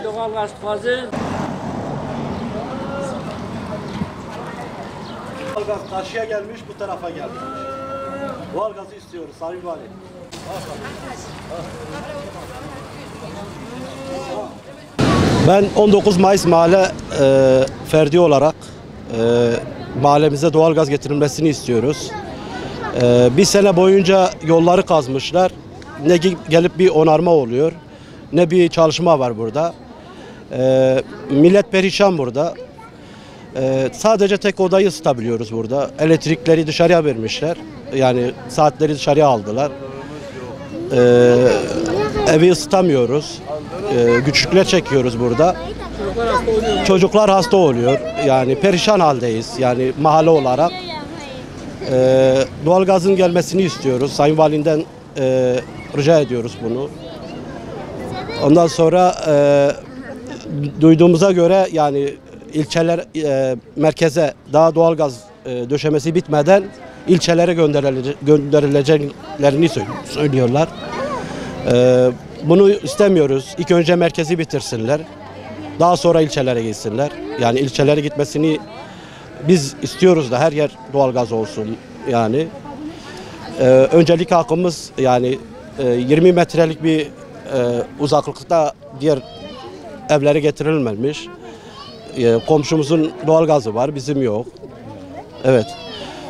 Doğalgaz fazı. Doğalgaz karşıya gelmiş, bu tarafa gelmiş. Doğalgazı istiyoruz Sayın Vali. Ben 19 Mayıs mahalle ferdi olarak mahallemize doğalgaz getirilmesini istiyoruz. Bir sene boyunca yolları kazmışlar. Ne gelip bir onarma oluyor, ne bir çalışma var burada. Millet perişan burada. Sadece tek odayı ısıtabiliyoruz burada. Elektrikleri dışarıya vermişler. Yani saatleri dışarıya aldılar. Evi ısıtamıyoruz. Güçlükler çekiyoruz burada. Çocuklar hasta oluyor. Yani perişan haldeyiz. Yani mahalle olarak. Doğalgazın gelmesini istiyoruz. Sayın Valinden rica ediyoruz bunu. Ondan sonra duyduğumuza göre yani ilçeler merkeze daha doğalgaz döşemesi bitmeden ilçelere gönderileceklerini söylüyorlar. Bunu istemiyoruz. İlk önce merkezi bitirsinler. Daha sonra ilçelere gitsinler. Yani ilçelere gitmesini biz istiyoruz da her yer doğalgaz olsun yani. Öncelik hakkımız yani 20 metrelik bir uzaklıkta diğer evlere getirilmemiş. Komşumuzun doğalgazı var, bizim yok. Evet.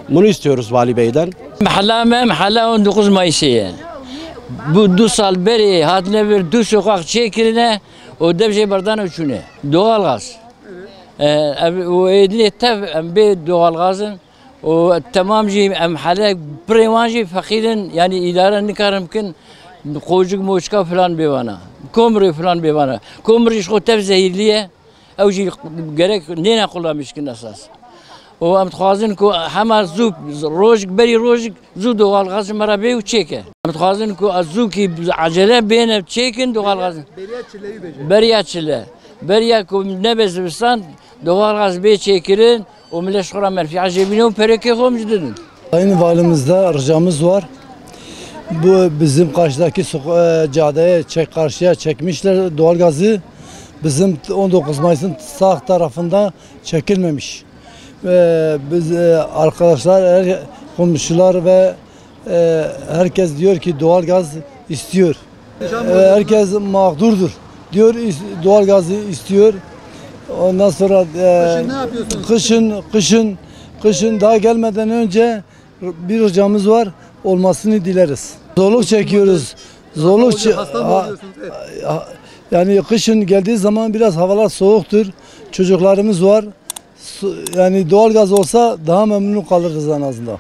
Bunu istiyoruz Vali Bey'den. Mahalle 19 Mayıs'ı. Bu 2 sal beri hatine bir 2 sokak çekirine o devşe bardan uçune. Doğalgaz. O edine tev bir doğalgazın o tamam ji mahalle premanji fakirin yani idare nikarım kin kocuk moçka falan bevana. Komri falan bevana. Komri şu tev zehirliye. او جي gerek نينا كلها مشكلة أساس وأم تخازن كو حما زوب روج بري روج زود دوغال غاز مرة بي وتشيكه أم تخازن كو الزوكي عجلة بين تشيكن دوغال غاز بريا تشلا بريا كو نبز بستان دوغال غاز بي تشيكرين وملاش خرا مرفي عجبينهم بريكي هم جددن. Sayın Valimizde ricamız var. Bu bizim karşıdaki caddeye karşıya çekmişler doğalgazı. Bizim 19 Mayıs'ın sağ tarafında çekilmemiş. Biz arkadaşlar, komşular ve herkes diyor ki doğalgaz istiyor. Herkes mağdurdur diyor, doğalgazı istiyor. Ondan sonra kışın daha gelmeden önce bir ricamız var, olmasını dileriz. Zorluk çekiyoruz. Yani kışın geldiği zaman biraz havalar soğuktur. Çocuklarımız var. Yani doğalgaz olsa daha memnun kalırız en azından.